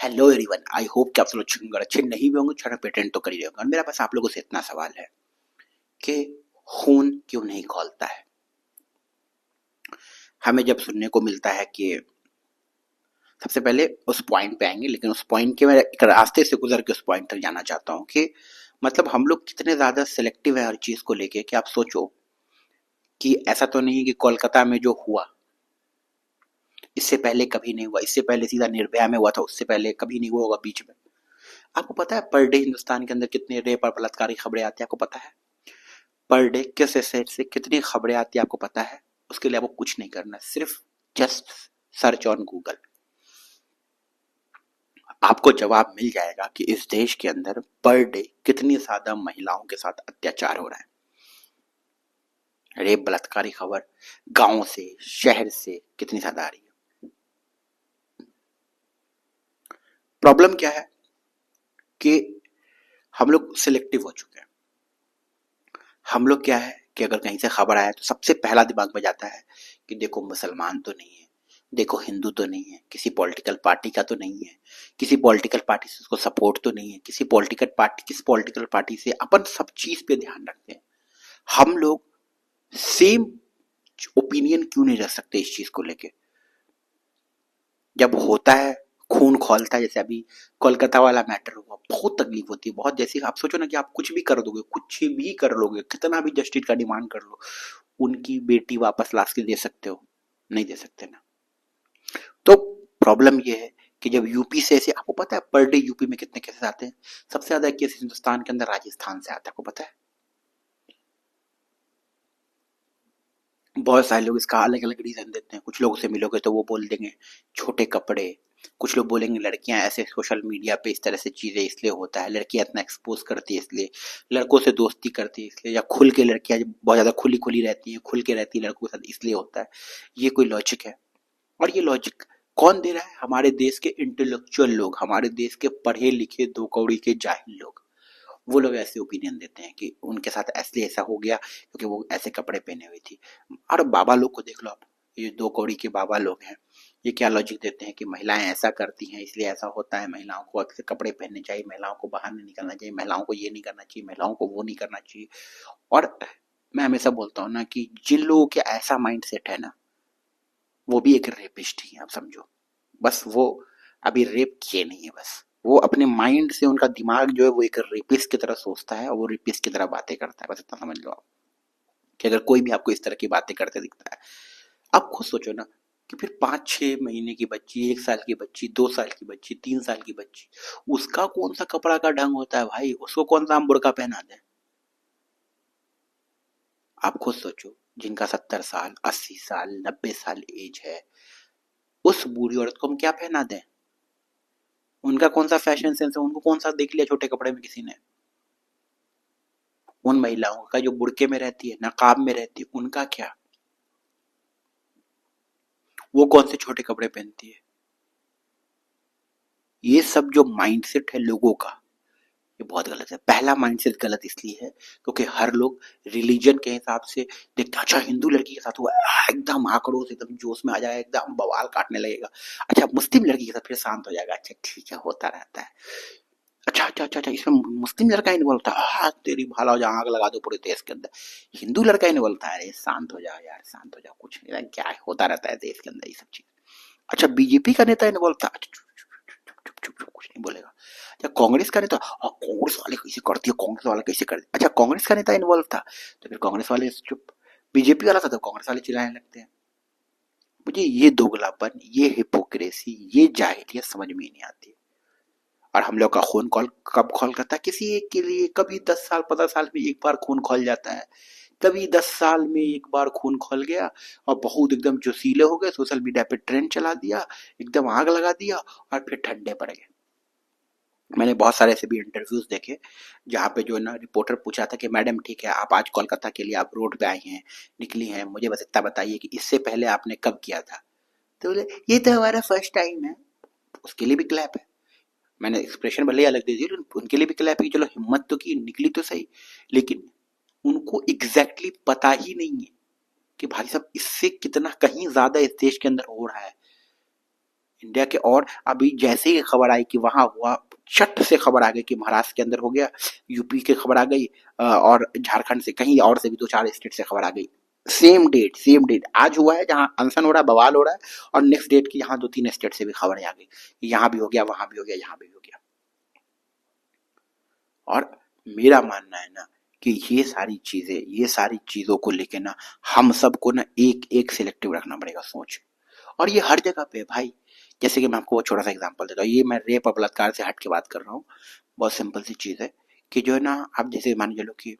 Hello everyone, I hope कि आप सब लोग अच्छे नहीं भी होंगे, छोटा पेटेंट तो कर ही रहे होंगे। और मेरा पास आप लोगों से इतना सवाल है कि खून क्यों नहीं खौलता है। हमें जब सुनने को मिलता है कि सबसे पहले उस पॉइंट पे आएंगे, लेकिन उस पॉइंट के मैं एक रास्ते से गुजर के उस पॉइंट तक जाना चाहता हूँ कि मतलब हम लोग कितने ज्यादा सिलेक्टिव है हर चीज को लेके कि आप सोचो कि ऐसा तो नहीं है कि कोलकाता में जो हुआ इससे पहले कभी नहीं हुआ, इससे पहले सीधा निर्भया में हुआ था, उससे पहले कभी नहीं हुआ होगा बीच में। आपको पता है पर डे हिंदुस्तान के अंदर कितने रेप और बलात्कार की खबरें आती है? आपको पता है पर डे किस सेट से कितनी खबरें आती है? आपको पता है? उसके लिए आपको कुछ नहीं करना, सिर्फ जस्ट सर्च ऑन गूगल, आपको जवाब मिल जाएगा कि इस देश के अंदर पर डे कितनी ज्यादा महिलाओं के साथ अत्याचार हो रहा है। रेप बलात्कार की खबर गांव से शहर से कितनी ज्यादा आ रही है। प्रॉब्लम क्या है कि हम लोग सिलेक्टिव हो चुके हैं। हम लोग क्या है कि अगर कहीं से खबर आया तो सबसे पहला दिमाग में जाता है कि देखो मुसलमान तो नहीं है, देखो हिंदू तो नहीं है, किसी पॉलिटिकल पार्टी का तो नहीं है, किसी पॉलिटिकल पार्टी से उसको सपोर्ट तो नहीं है, किस पॉलिटिकल पार्टी से, अपन सब चीज पे ध्यान रखते हैं। हम लोग सेम ओपिनियन क्यों नहीं रख सकते इस चीज को लेके? जब होता है खून खौलता है, जैसे अभी कोलकाता वाला मैटर हुआ, बहुत तकलीफ होती है, बहुत। जैसे आप सोचो ना कि आप कुछ भी कर दोगे, कुछ भी कर लोगे, कितना भी जस्टिस का डिमांड कर लो, उनकी बेटी वापस लाश के दे सकते हो? नहीं दे सकते ना। तो प्रॉब्लम ये है कि जब यूपी से ऐसे, आपको पता है पर डे यूपी में कितने केसेस आते हैं? सबसे ज्यादा केस हिंदुस्तान के अंदर राजस्थान से आता है, आपको पता है? बहुत सारे लोग इसका अलग अलग रीजन देते हैं। कुछ लोगों से मिलोगे तो वो बोल देंगे छोटे कपड़े, कुछ लोग बोलेंगे लड़कियां ऐसे सोशल मीडिया पे इस तरह से चीजें इसलिए होता है, लड़कियां इतना एक्सपोज करती है इसलिए, लड़कों से दोस्ती करती है इसलिए, या खुल के लड़कियां बहुत ज्यादा खुली खुली रहती है, खुल के रहती है लड़कों के साथ इसलिए होता है। ये कोई लॉजिक है? और ये लॉजिक कौन दे रहा है? हमारे देश के इंटेलेक्चुअल लोग, हमारे देश के पढ़े लिखे दो कौड़ी के जाहिल लोग। वो लोग ऐसे ओपिनियन देते हैं कि उनके साथ ऐसे ऐसा हो गया क्योंकि वो ऐसे कपड़े पहने हुई थी। और बाबा लोग को देख लो आप, ये दो कौड़ी के बाबा लोग हैं, ये क्या लॉजिक देते हैं कि महिलाएं ऐसा करती हैं इसलिए ऐसा होता है, महिलाओं को अक्सर कपड़े पहनने चाहिए, महिलाओं को बाहर नहीं निकलना चाहिए, महिलाओं को ये नहीं करना चाहिए, महिलाओं को वो नहीं करना चाहिए। और मैं हमेशा बोलता हूँ ना कि जिन लोगों के ऐसा माइंड सेट है ना, वो भी एक रेपिस्ट ही है, आप समझो। बस वो अभी रेप किए नहीं है, बस वो अपने माइंड से, उनका दिमाग जो है वो एक रेपिस्ट की तरह सोचता है और वो रेपिस्ट की तरह बातें करता है। बस इतना समझ लो आप कि अगर कोई भी आपको इस तरह की बातें करते दिखता है, आप खुद सोचो ना कि फिर 5-6 महीने की बच्ची, 1 साल की बच्ची, 2 साल की बच्ची, 3 साल की बच्ची, उसका कौन सा कपड़ा का ढंग होता है भाई? उसको कौन सा हम बुर्का पहना दें? आप खुद सोचो, जिनका 70 साल, 80 साल, 90 साल एज है, उस बूढ़ी औरत को हम क्या पहना दें? उनका कौन सा फैशन सेंस है? उनको कौन सा देख लिया छोटे कपड़े में किसी ने? उन महिलाओं का जो बुर्के में रहती है, नकाब में रहती है, उनका क्या? वो कौन से छोटे कपड़े पहनती है? ये सब जो माइंडसेट है लोगों का, ये बहुत गलत है। पहला माइंडसेट गलत इसलिए है क्योंकि हर लोग रिलीजन के हिसाब से देखते हैं। अच्छा हिंदू लड़की के साथ हुआ, एकदम आक्रोश, एकदम जोश में आ जाएगा, एकदम बवाल काटने लगेगा। अच्छा मुस्लिम लड़की के साथ फिर शांत हो जाएगा, अच्छा ठीक है होता रहता है। अच्छा अच्छा अच्छा अच्छा, इसमें मुस्लिम लड़का इन्वॉल्व था, हाँ तेरी भाला हो जा, आग लगा दो पूरे देश के अंदर। हिंदू लड़का इन्वॉल्व था, अरे शांत हो जाओ यार, शांत हो जाओ, कुछ नहीं, क्या होता रहता है देश के अंदर ये सब चीज। अच्छा बीजेपी का नेता इन्वॉल्व था, अच्छा चुप चुप चुप चुप चुप, कुछ नहीं बोलेगा। अच्छा कांग्रेस का नेता, हाँ कांग्रेस वाले कैसे करती है, कांग्रेस वाला कैसे करती है, अच्छा कांग्रेस का नेता इन्वॉल्व था तो फिर कांग्रेस वाले चुप, बीजेपी वाला था तो कांग्रेस वाले चिल्लाने लगते हैं। मुझे ये दोगलापन, ये हिपोक्रेसी, ये जाहिलियत समझ में ही नहीं आती। और हम लोग का खून कॉल कब खोल करता है? किसी एक के लिए कभी 10 साल 15 साल में एक बार खून खोल जाता है, कभी 10 साल में एक बार खून खोल गया और बहुत एकदम जोशीले हो गए, सोशल मीडिया पे ट्रेंड चला दिया, एकदम आग लगा दिया और फिर ठंडे पड़ गए। मैंने बहुत सारे ऐसे भी इंटरव्यूज देखे जहाँ पे जो है ना रिपोर्टर पूछा था कि मैडम ठीक है आप आज कोलकाता के लिए आप रोड पे आई हैं, निकली हैं, मुझे बस इतना बताइए कि इससे पहले आपने कब किया था? तो बोले ये तो हमारा फर्स्ट टाइम है। उसके लिए भी क्लैप है। मैंने एक्सप्रेशन भले ही अलग दे दी, उनके लिए भी क्लैप है, चलो हिम्मत तो की, निकली तो सही। लेकिन उनको एग्जैक्टली पता ही नहीं है कि भाई साहब इससे कितना कहीं ज्यादा इस देश के अंदर हो रहा है। इंडिया के। और अभी जैसे ही खबर आई कि वहां हुआ, चट से खबर आ गई कि महाराष्ट्र के अंदर हो गया, यूपी की खबर आ गई, और झारखंड से, कहीं और से भी 2-4 स्टेट से खबर आ गई। सेम डेट आज हुआ है जहाँ अनशन हो रहा है, बवाल हो रहा है, और नेक्स्ट डेट की यहाँ 2-3 स्टेट से भी खबरें आ गई, यहाँ भी हो गया, वहां भी हो गया, यहाँ भी हो गया। और मेरा मानना है ना कि ये सारी चीजों को लेके ना हम सबको ना एक एक सिलेक्टिव रखना पड़ेगा सोच। और ये हर जगह पे है भाई। जैसे कि मैं आपको छोटा सा एग्जांपल देता हूँ, ये मैं रेप और बलात्कार से हट के बात कर रहा हूँ। बहुत सिंपल सी चीज है कि जो है ना, आप जैसे मान के चलो कि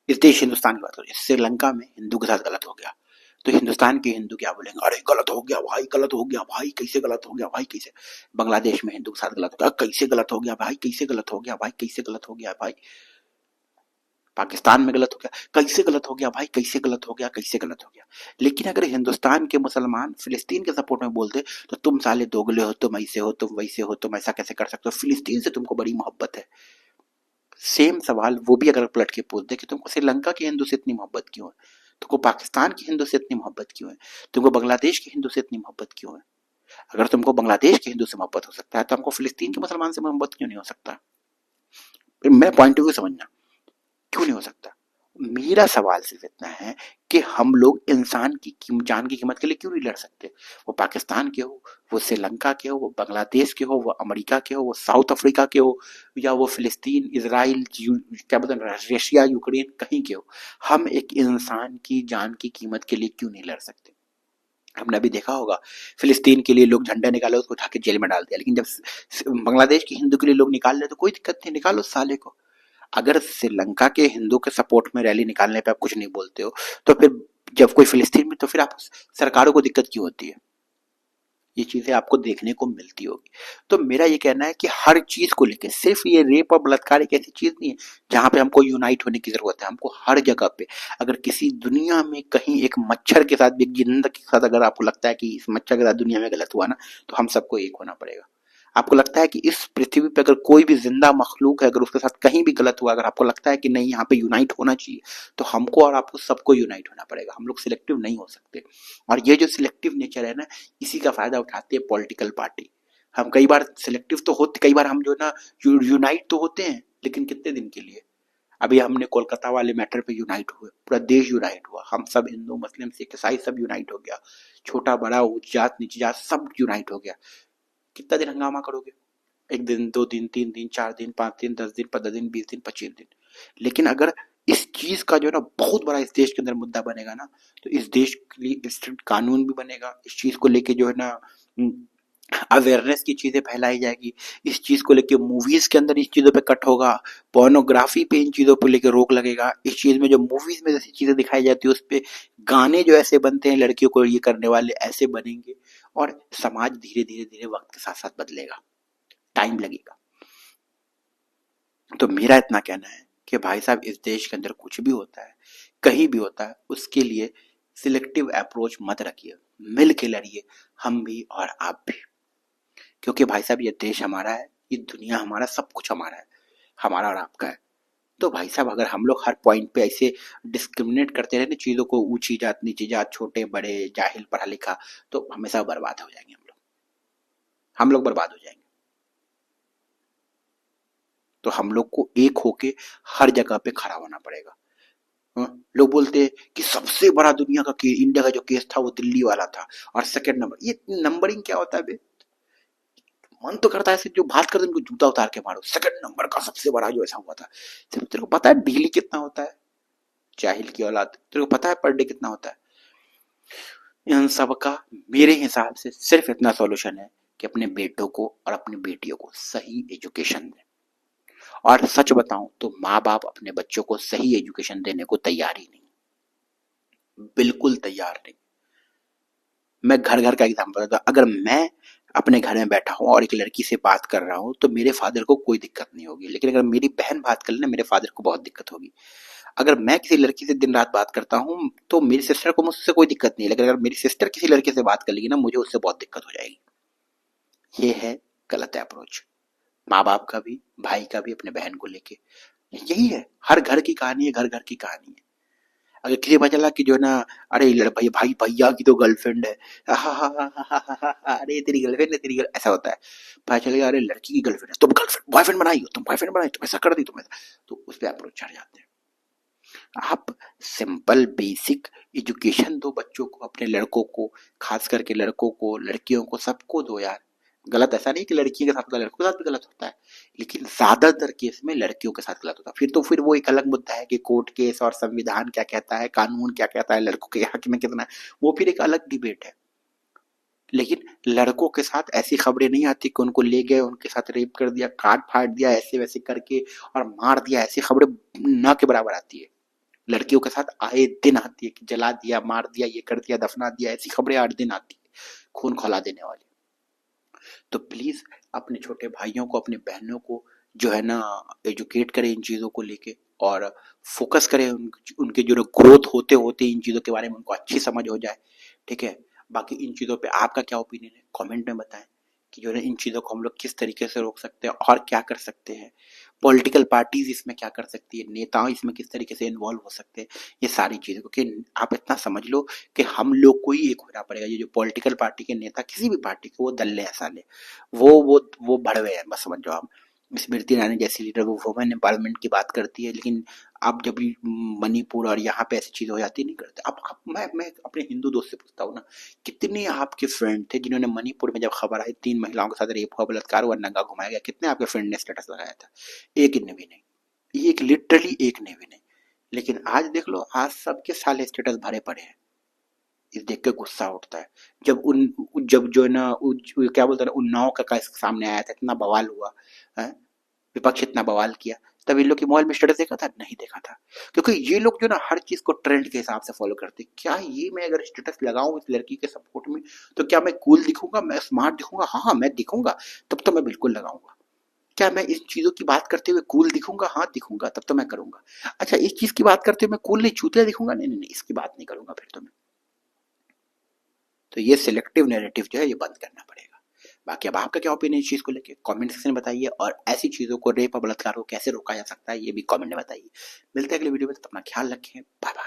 इस देश हिंदुस्तान की बात करो, श्रीलंका में हिंदू के साथ गलत हो गया, तो हिंदुस्तान के हिंदू क्या बोलेंगे, अरे गलत हो गया भाई, गलत हो गया भाई, कैसे गलत हो गया भाई, कैसे। बांग्लादेश में हिंदू के साथ गलत हो गया, कैसे गलत हो गया भाई, कैसे गलत हो गया भाई, कैसे गलत हो गया भाई। पाकिस्तान में गलत हो गया, कैसे गलत हो गया भाई, कैसे गलत हो गया, कैसे गलत हो गया। लेकिन अगर हिंदुस्तान के मुसलमान फिलिस्तीन के सपोर्ट में बोलते तो तुम साले दोगले हो, तुम ऐसे हो, तुम वैसे हो, तुम ऐसा कैसे कर सकते हो, फिलिस्तीन से तुमको बड़ी मोहब्बत है। सेम सवाल वो भी अगर पलट के पूछ दे कि तुमको श्रीलंका के हिंदू से इतनी मोहब्बत क्यों है, तुमको पाकिस्तान के हिंदू से इतनी मोहब्बत क्यों है, तुमको बांग्लादेश के हिंदू से इतनी मोहब्बत क्यों है। अगर तुमको बांग्लादेश के हिंदू से मोहब्बत हो सकता है तो हमको फिलिस्तीन के मुसलमान से मोहब्बत क्यों नहीं हो सकता। मेरा पॉइंट ऑफ व्यू समझना, क्यों नहीं हो सकता। मेरा सवाल सिर्फ इतना है कि हम लोग इंसान की जान की कीमत के लिए क्यों नहीं लड़ सकते। वो पाकिस्तान के हो, वो श्रीलंका के हो, वो बांग्लादेश के हो, वो अमेरिका के हो, वो साउथ अफ्रीका के हो, या वो फिलिस्तीन, इसराइल, क्या बोलते हैं, रशिया, यूक्रेन, कहीं के हो। हम एक इंसान की जान की कीमत के लिए क्यों नहीं लड़ सकते। हमने अभी देखा होगा, फिलिस्तीन के लिए लोग झंडा निकाले, उसको उठा के जेल में डाल दिया, लेकिन जब बांग्लादेश के हिंदू के लिए लोग निकाल रहे तो कोई दिक्कत नहीं, निकालो साले को। अगर श्रीलंका के हिंदू के सपोर्ट में रैली निकालने पे आप कुछ नहीं बोलते हो, तो फिर जब कोई फिलिस्तीन में, तो फिर आप सरकारों को दिक्कत क्यों होती है। ये चीजें आपको देखने को मिलती होगी। तो मेरा ये कहना है कि हर चीज को लेकर, सिर्फ ये रेप और बलात्कार एक ऐसी चीज नहीं है जहां पे हमको यूनाइट होने की जरूरत है। हमको हर जगह पे, अगर किसी दुनिया में कहीं एक मच्छर के साथ भी, एक जिंदा के साथ अगर आपको लगता है कि इस मच्छर के साथ दुनिया में गलत हुआ ना, तो हम सबको एक होना पड़ेगा। आपको लगता है कि इस पृथ्वी पे अगर कोई भी जिंदा मखलूक है, अगर उसके साथ कहीं भी गलत हुआ, अगर आपको लगता है कि नहीं यहाँ पे यूनाइट होना चाहिए, तो हमको और आपको सबको यूनाइट होना पड़ेगा। हम लोग सिलेक्टिव नहीं हो सकते। और ये जो सिलेक्टिव नेचर है ना, इसी का फायदा उठाती है पॉलिटिकल पार्टी। हम कई बार सिलेक्टिव तो होते, कई बार हम जो ना यूनाइट तो होते हैं, लेकिन कितने दिन के लिए। अभी हमने कोलकाता वाले मैटर पे यूनाइट हुए, पूरा देश यूनाइट हुआ, हम सब हिंदू मुस्लिम सिख ईसाई सब यूनाइट हो गया, छोटा बड़ा उच्च जात नीच जात सब यूनाइट हो गया। कितना दिन हंगामा करोगे, एक दिन, 2 दिन, 3 दिन, 4 दिन, 5 दिन, 10 दिन, 15 दिन, 20 दिन, 25 दिन। लेकिन अगर इस चीज का जो है ना बहुत बड़ा इस देश के अंदर मुद्दा बनेगा ना, तो इस देश के लिए स्ट्रिक्ट कानून भी बनेगा, इस चीज को लेके जो है ना अवेयरनेस की चीजें फैलाई जाएगी, इस चीज को लेके मूवीज के अंदर इस चीजों पे कट होगा, पोर्नोग्राफी पे इन चीजों पे लेके रोक लगेगा, इस चीज में जो मूवीज में जैसी चीजें दिखाई जाती है उस पे गाने जो ऐसे बनते हैं लड़कियों को ये करने वाले ऐसे बनेंगे। और समाज धीरे धीरे धीरे वक्त के साथ साथ बदलेगा, टाइम लगेगा। तो मेरा इतना कहना है कि भाई साहब, इस देश के अंदर कुछ भी होता है, कहीं भी होता है, उसके लिए सिलेक्टिव अप्रोच मत रखिए, मिल के लड़िए, हम भी और आप भी। क्योंकि भाई साहब, ये देश हमारा है, ये दुनिया हमारा, सब कुछ हमारा है, हमारा और आपका है। तो भाई साहब, अगर हम लोग हर पॉइंट पे ऐसे डिस्क्रिमिनेट करते रहे ना चीजों को, ऊंची जात नीची जात, छोटे बड़े, जाहिल पढ़ा लिखा, तो हमेशा बर्बाद हो जाएंगे हम लोग बर्बाद हो जाएंगे। तो हम लोग को एक होके हर जगह पे खड़ा होना पड़ेगा। लोग बोलते हैं कि सबसे बड़ा दुनिया का केस, इंडिया का जो केस था वो दिल्ली वाला था, और सेकंड नंबर, ये नंबरिंग क्या होता है बे। मन तो करता है सिर्फ जो बात करते हैं उनको जूता उतार के मारो, सेकंड नंबर का सबसे बड़ा जो ऐसा हुआ था। सिर्फ तेरे को पता है डेली कितना होता है, जाहिल की औलाद, तेरे को पता है पर डे कितना होता है। इन सब का मेरे हिसाब से सिर्फ इतना सॉल्यूशन है कि अपने बेटों को और अपनी बेटियों को सही एजुकेशन दें। और सच बताऊं तो माँ बाप अपने बच्चों को सही एजुकेशन देने को तैयार ही नहीं, बिल्कुल तैयार नहीं। मैं घर घर का एग्जाम्पल देता हूं, अगर मैं अपने घर में बैठा हूं और एक लड़की से बात कर रहा हूं तो मेरे फादर को कोई दिक्कत नहीं होगी, लेकिन अगर मेरी बहन बात कर ले मेरे फादर को बहुत दिक्कत होगी। अगर मैं किसी लड़की से दिन रात बात करता हूं तो मेरी सिस्टर को मुझसे कोई दिक्कत नहीं है, लेकिन अगर मेरी सिस्टर किसी लड़के से बात कर लेगी ना, मुझे उससे बहुत दिक्कत हो जाएगी। ये है गलत अप्रोच, माँ बाप का भी, भाई का भी, अपने बहन को लेके। यही है, हर घर की कहानी है, घर घर की कहानी है। अगर किसी को पता चला कि जो है ना, अरे भाई भाई भैया की तो गर्लफ्रेंड है, अरे तेरी गर्लफ्रेंड है, तेरी ऐसा होता है। पता चलेगा अरे लड़की की गर्लफ्रेंड है, तुम गर्लफ्रेंड बॉयफ्रेंड बनाई हो, तुम बॉयफ्रेंड बनाई, तुम ऐसा कर दी, तुम ऐसा, तो उस पर अप्रोच चढ़ जाते हैं। आप सिंपल बेसिक एजुकेशन दो बच्चों को, अपने लड़कों को, खास करके लड़कों को, लड़कियों को, सबको दो यार। गलत ऐसा नहीं कि लड़की के साथ होता है, लड़कों के साथ भी गलत होता है, लेकिन ज्यादातर केस में लड़कियों के साथ गलत होता है। फिर तो फिर वो एक अलग मुद्दा है कि कोर्ट केस और संविधान क्या कहता है, कानून क्या कहता है, लड़कों के हक में कितना है, वो फिर एक अलग डिबेट है। लेकिन लड़कों के साथ ऐसी खबरें नहीं आती कि उनको ले गए, उनके साथ रेप कर दिया, काट फाड़ दिया ऐसे वैसे करके और मार दिया, ऐसी खबरें ना के बराबर आती है। लड़कियों के साथ आए दिन आती है कि जला दिया, मार दिया, ये कर दिया, दफना दिया, ऐसी खबरें आए दिन आती है, खून खौला देने वाली। तो प्लीज अपने छोटे भाइयों को, अपनी बहनों को जो है ना एजुकेट करें इन चीजों को लेके, और फोकस करें उनके जो ग्रोथ होते होते इन चीजों के बारे में उनको अच्छी समझ हो जाए। ठीक है, बाकी इन चीजों पे आपका क्या ओपिनियन है कमेंट में बताएं, कि जो है इन चीजों को हम लोग किस तरीके से रोक सकते हैं और क्या कर सकते हैं। पॉलिटिकल पार्टीज इसमें क्या कर सकती है, नेता इसमें किस तरीके से इन्वॉल्व हो सकते हैं, ये सारी चीजें। क्योंकि आप इतना समझ लो कि हम लोग को ही एक होना पड़ेगा। ये जो पॉलिटिकल पार्टी के नेता, किसी भी पार्टी के, वो दल्ले हैं साले, वो भड़वे हैं, बस समझ जाओ आप। स्मृति ईरानी जैसी लीडर वो वुमेन एम्पावरमेंट की बात करती है, लेकिन आप जब भी मणिपुर और यहाँ पे ऐसी चीज हो जाती नहीं करते। आप मैं अपने हिंदू दोस्त से पूछता हूँ ना, कितने आपके फ्रेंड थे जिन्होंने मणिपुर में जब खबर आई 3 महिलाओं के साथ रेप हुआ, बलात्कार हुआ, नंगा घुमाया गया, कितने आपके फ्रेंड ने स्टेटस लगाया था? एक ने भी नहीं, एक लिटरली एक ने भी नहीं। लेकिन आज देख लो, आज सबके साले स्टेटस भरे पड़े हैं। इस देख के गुस्सा उठता है। जब जो है ना क्या बोलते हैं ना, उन्नाव का केस सामने आया था, इतना बवाल हुआ है, विपक्ष इतना बवाल किया, तब इन लोग की मोबाइल में स्टेटस देखा था? नहीं देखा था। क्योंकि ये लोग जो ना हर चीज को ट्रेंड के हिसाब से फॉलो करते हैं। क्या ये मैं अगर स्टेटस लगाऊं इस लड़की के सपोर्ट में, तो क्या मैं कूल दिखूंगा, मैं स्मार्ट दिखूंगा? हाँ हाँ, मैं दिखूंगा, तब तो मैं बिल्कुल लगाऊंगा। क्या मैं इस चीजों की बात करते हुए कूल दिखूंगा? हाँ दिखूंगा, तब तो मैं करूंगा। अच्छा, इस चीज की बात करते हुए मैं कूल नहीं, चूतिया दिखूंगा? नहीं नहीं नहीं, इसकी बात नहीं करूंगा फिर तो मैं। तो ये सिलेक्टिव नैरेटिव जो है ये बंद करना पड़ेगा। बाकी अब आपका क्या ओपिनियन इस चीज को लेके कमेंट सेक्शन में बताइए, और ऐसी चीजों को, रेप और बलात्कार को कैसे रोका जा सकता है, ये भी कमेंट में बताइए। मिलते हैं अगले वीडियो में, तब अपना ख्याल रखें। Bye bye.